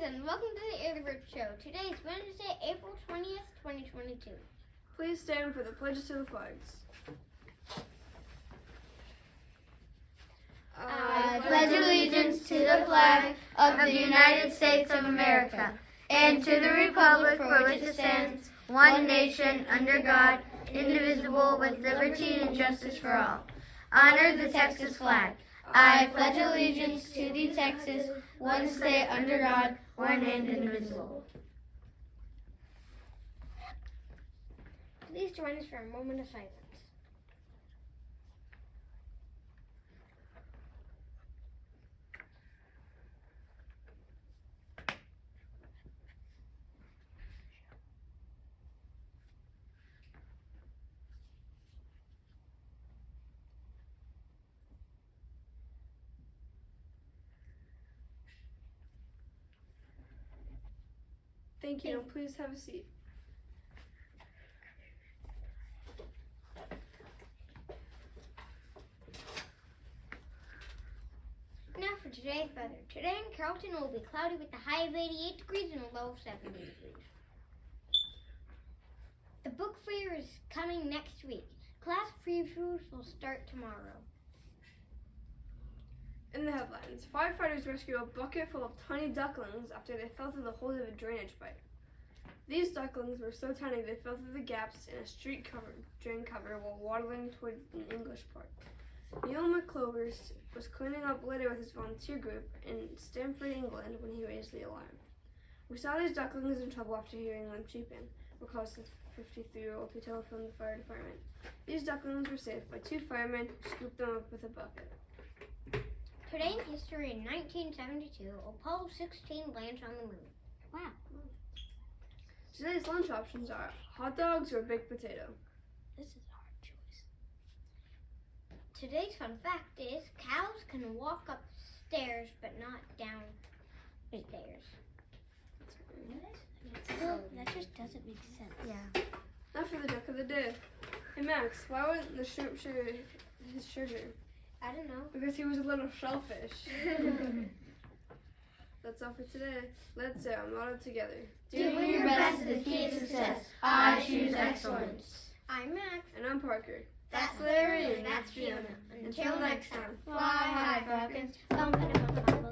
and welcome to the Early Bird Show. Today is Wednesday, April 20th, 2022. Please stand for the pledges to the flags. I pledge allegiance to the flag of the United States of America and to the republic for which it stands, one nation, under God, indivisible, with liberty and justice for all. Honor the Texas flag. I pledge allegiance to the Texas, one state under God, one and indivisible. Please join us for a moment of silence. Thank you, and please have a seat. Now for today's weather. Today in Carrollton will be cloudy with a high of 88 degrees and a low of 70 degrees. The book fair is coming next week. Class previews will start tomorrow. In the headlines, firefighters rescue a bucket full of tiny ducklings after they fell through the holes of a drainage pipe. These ducklings were so tiny they fell through the gaps in a drain cover while waddling toward an English park. Neil McClovers was cleaning up litter with his volunteer group in Stamford, England, when he raised the alarm. "We saw these ducklings in trouble after hearing them cheeping," recalls the 53-year-old who telephoned the fire department. "These ducklings were saved by two firemen who scooped them up with a bucket." Today in history, in 1972, Apollo 16 lands on the moon. Wow. Today's lunch options are hot dogs or baked potato. This is a hard choice. Today's fun fact is cows can walk up stairs but not down stairs. That just doesn't make sense. Yeah. Now for the duck of the day. Hey Max, why wouldn't the shrimp share his sugar? I don't know. Because he was a little shellfish. That's all for today. Let's say our motto together. Doing your best is the key to success. I choose excellence. I'm Max. And I'm Parker. That's Larry and that's Fiona. Until next time. Fly high, Falcons. Bum, ba-dum, bum, bum.